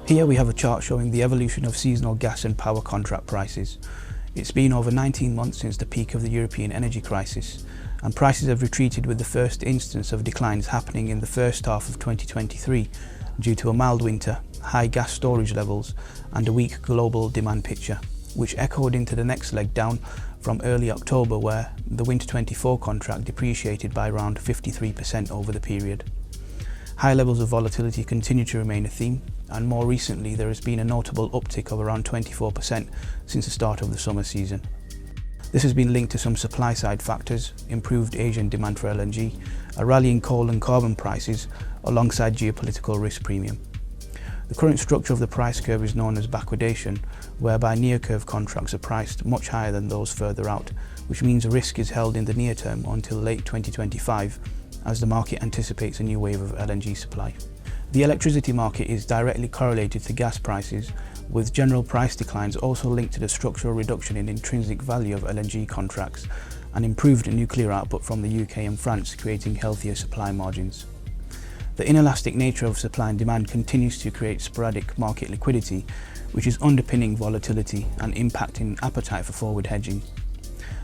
Here we have a chart showing the evolution of seasonal gas and power contract prices. It's been over 19 months since the peak of the European energy crisis, and prices have retreated, with the first instance of declines happening in the first half of 2023 due to a mild winter, high gas storage levels and a weak global demand picture, which echoed into the next leg down from early October, where the winter 24 contract depreciated by around 53% over the period. High levels of volatility continue to remain a theme, and more recently there has been a notable uptick of around 24% since the start of the summer season. This has been linked to some supply side factors, improved Asian demand for LNG, a rally in coal and carbon prices, alongside geopolitical risk premium. The current structure of the price curve is known as backwardation, whereby near curve contracts are priced much higher than those further out, which means risk is held in the near term until late 2025 as the market anticipates a new wave of LNG supply. The electricity market is directly correlated to gas prices, with general price declines also linked to the structural reduction in intrinsic value of LNG contracts and improved nuclear output from the UK and France, creating healthier supply margins. The inelastic nature of supply and demand continues to create sporadic market liquidity, which is underpinning volatility and impacting appetite for forward hedging.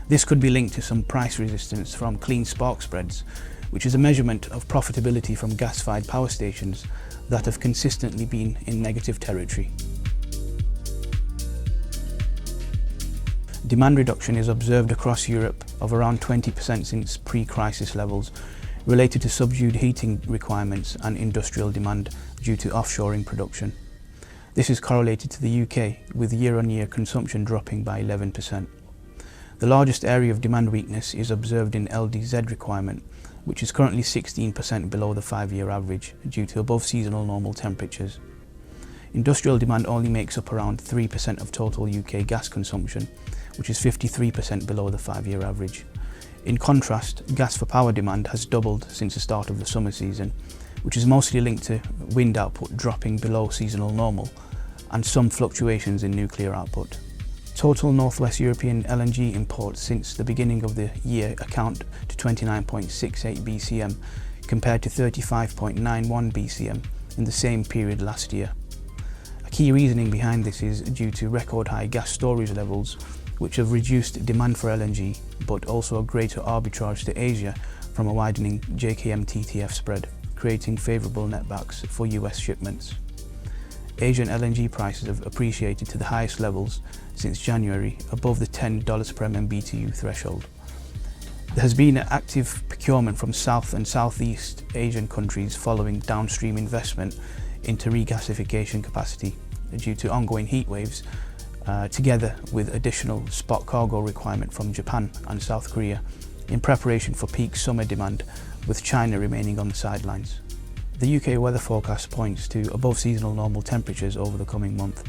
This could be linked to some price resistance from clean spark spreads, which is a measurement of profitability from gas-fired power stations that have consistently been in negative territory. Demand reduction is observed across Europe of around 20% since pre-crisis levels, related to subdued heating requirements and industrial demand due to offshoring production. This is correlated to the UK, with year-on-year consumption dropping by 11%. The largest area of demand weakness is observed in LDZ requirement, which is currently 16% below the 5-year average due to above seasonal normal temperatures. Industrial demand only makes up around 3% of total UK gas consumption, which is 53% below the 5-year average. In contrast, gas for power demand has doubled since the start of the summer season, which is mostly linked to wind output dropping below seasonal normal and some fluctuations in nuclear output. Total Northwest European LNG imports since the beginning of the year account to 29.68 BCM compared to 35.91 BCM in the same period last year. A key reasoning behind this is due to record high gas storage levels, which have reduced demand for LNG, but also a greater arbitrage to Asia from a widening JKM TTF spread, creating favourable netbacks for US shipments. Asian LNG prices have appreciated to the highest levels since January, above the $10 per MMBTU threshold. There has been an active procurement from South and Southeast Asian countries following downstream investment into regasification capacity due to ongoing heat waves, together with additional spot cargo requirement from Japan and South Korea in preparation for peak summer demand, with China remaining on the sidelines. The UK weather forecast points to above seasonal normal temperatures over the coming month,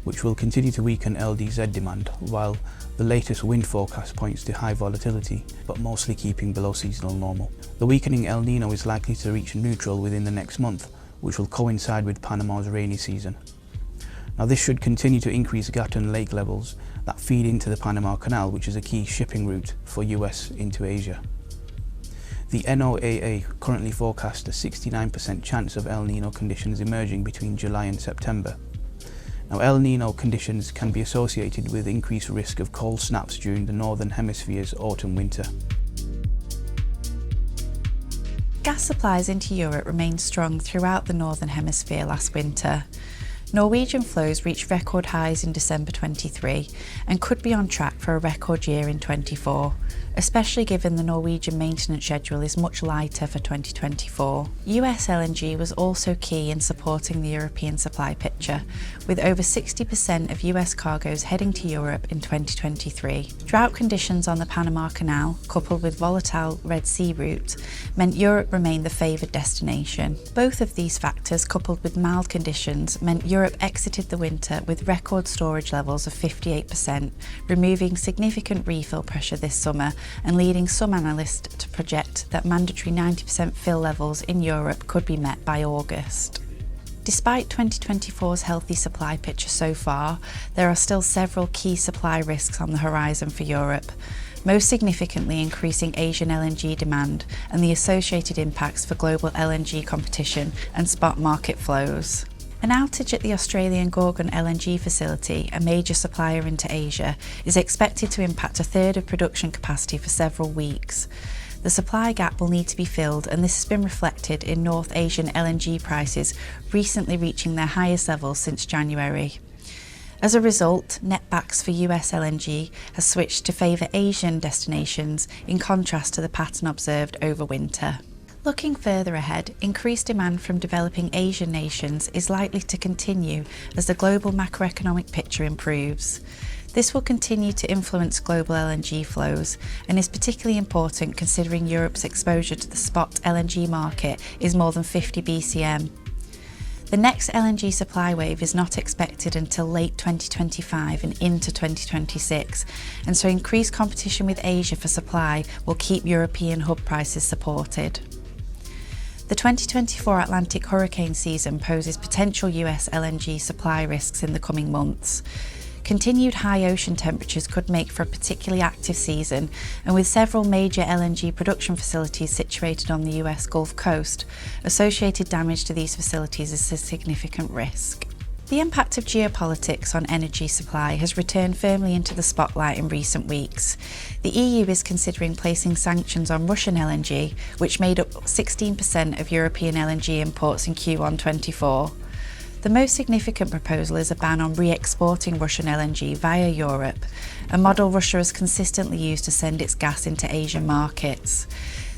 which will continue to weaken LDZ demand, while the latest wind forecast points to high volatility, but mostly keeping below seasonal normal. The weakening El Nino is likely to reach neutral within the next month, which will coincide with Panama's rainy season. Now, this should continue to increase Gatun Lake levels that feed into the Panama Canal, which is a key shipping route for US into Asia. The NOAA currently forecasts a 69% chance of El Nino conditions emerging between July and September. Now, El Nino conditions can be associated with increased risk of cold snaps during the Northern Hemisphere's autumn-winter. Gas supplies into Europe remained strong throughout the Northern Hemisphere last winter. Norwegian flows reached record highs in December 23 and could be on track for a record year in 24, especially given the Norwegian maintenance schedule is much lighter for 2024. US LNG was also key in supporting the European supply picture, with over 60% of US cargoes heading to Europe in 2023. Drought conditions on the Panama Canal, coupled with volatile Red Sea route, meant Europe remained the favoured destination. Both of these factors, coupled with mild conditions, meant Europe exited the winter with record storage levels of 58%, removing significant refill pressure this summer and leading some analysts to project that mandatory 90% fill levels in Europe could be met by August. Despite 2024's healthy supply picture so far, there are still several key supply risks on the horizon for Europe, most significantly increasing Asian LNG demand and the associated impacts for global LNG competition and spot market flows. An outage at the Australian Gorgon LNG facility, a major supplier into Asia, is expected to impact a third of production capacity for several weeks. The supply gap will need to be filled, and this has been reflected in North Asian LNG prices recently reaching their highest levels since January. As a result, netbacks for US LNG has switched to favour Asian destinations in contrast to the pattern observed over winter. Looking further ahead, increased demand from developing Asian nations is likely to continue as the global macroeconomic picture improves. This will continue to influence global LNG flows and is particularly important considering Europe's exposure to the spot LNG market is more than 50 BCM. The next LNG supply wave is not expected until late 2025 and into 2026, and so increased competition with Asia for supply will keep European hub prices supported. The 2024 Atlantic hurricane season poses potential US LNG supply risks in the coming months. Continued high ocean temperatures could make for a particularly active season, and with several major LNG production facilities situated on the US Gulf Coast, associated damage to these facilities is a significant risk. The impact of geopolitics on energy supply has returned firmly into the spotlight in recent weeks. The EU is considering placing sanctions on Russian LNG, which made up 16% of European LNG imports in Q1 24. The most significant proposal is a ban on re-exporting Russian LNG via Europe, a model Russia has consistently used to send its gas into Asian markets.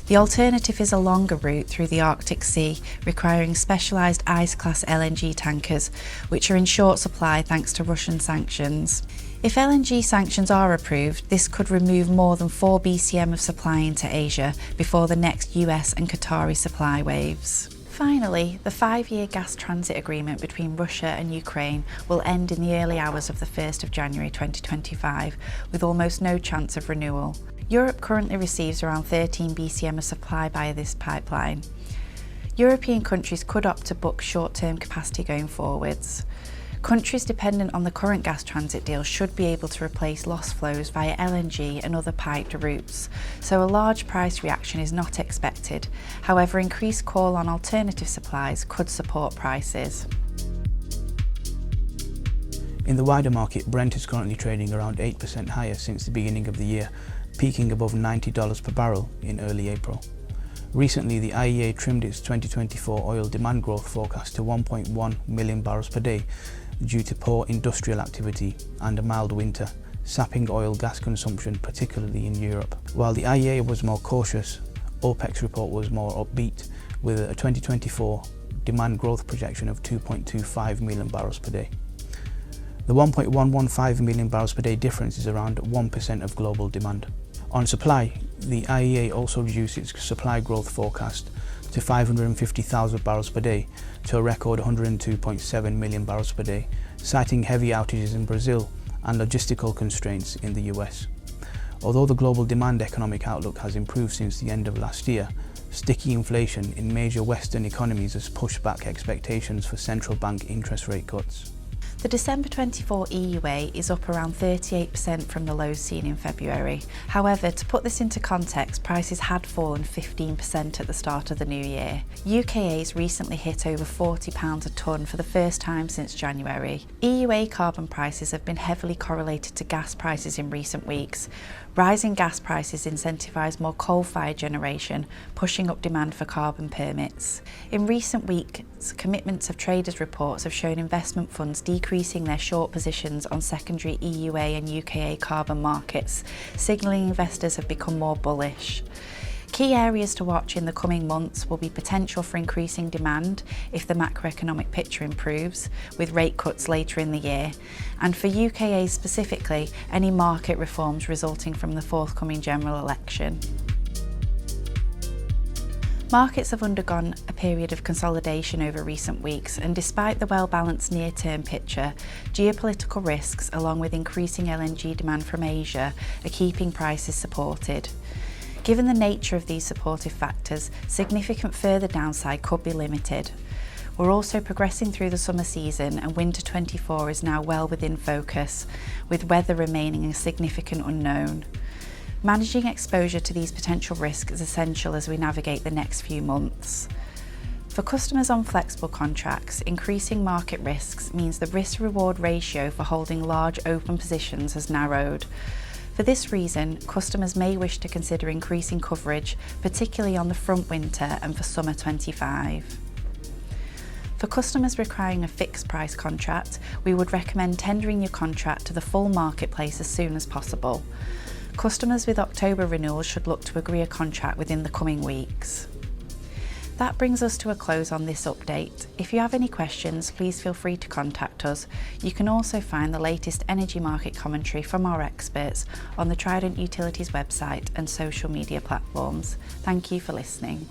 The alternative is a longer route through the Arctic Sea, requiring specialised ice-class LNG tankers, which are in short supply thanks to Russian sanctions. If LNG sanctions are approved, this could remove more than 4 BCM of supply into Asia before the next US and Qatari supply waves. Finally, the 5-year gas transit agreement between Russia and Ukraine will end in the early hours of the 1st of January 2025, with almost no chance of renewal. Europe currently receives around 13 BCM of supply via this pipeline. European countries could opt to book short-term capacity going forwards. Countries dependent on the current gas transit deal should be able to replace lost flows via LNG and other piped routes, so a large price reaction is not expected. However, increased call on alternative supplies could support prices. In the wider market, Brent is currently trading around 8% higher since the beginning of the year, peaking above $90 per barrel in early April. Recently, the IEA trimmed its 2024 oil demand growth forecast to 1.1 million barrels per day due to poor industrial activity and a mild winter, sapping oil gas consumption, particularly in Europe. While the IEA was more cautious, OPEC's report was more upbeat, with a 2024 demand growth projection of 2.25 million barrels per day. The 1.115 million barrels per day difference is around 1% of global demand. On supply, the IEA also reduced its supply growth forecast to 550,000 barrels per day to a record 102.7 million barrels per day, citing heavy outages in Brazil and logistical constraints in the US. Although the global demand economic outlook has improved since the end of last year, sticky inflation in major Western economies has pushed back expectations for central bank interest rate cuts. The December 24 EUA is up around 38% from the lows seen in February. However, to put this into context, prices had fallen 15% at the start of the new year. UKA's recently hit over £40 a tonne for the first time since January. EUA carbon prices have been heavily correlated to gas prices in recent weeks. Rising gas prices incentivise more coal-fired generation, pushing up demand for carbon permits. In recent weeks, commitments of traders' reports have shown investment funds decreasing their short positions on secondary EUA and UKA carbon markets, signalling investors have become more bullish. Key areas to watch in the coming months will be potential for increasing demand if the macroeconomic picture improves, with rate cuts later in the year, and for UKA specifically, any market reforms resulting from the forthcoming general election. Markets have undergone a period of consolidation over recent weeks, and despite the well-balanced near-term picture, geopolitical risks along with increasing LNG demand from Asia are keeping prices supported. Given the nature of these supportive factors, significant further downside could be limited. We're also progressing through the summer season, and winter 24 is now well within focus, with weather remaining a significant unknown. Managing exposure to these potential risks is essential as we navigate the next few months. For customers on flexible contracts, increasing market risks means the risk-reward ratio for holding large open positions has narrowed. For this reason, customers may wish to consider increasing coverage, particularly on the front winter and for summer 25. For customers requiring a fixed price contract, we would recommend tendering your contract to the full marketplace as soon as possible. Customers with October renewals should look to agree a contract within the coming weeks. That brings us to a close on this update. If you have any questions, please feel free to contact us. You can also find the latest energy market commentary from our experts on the Trident Utilities website and social media platforms. Thank you for listening.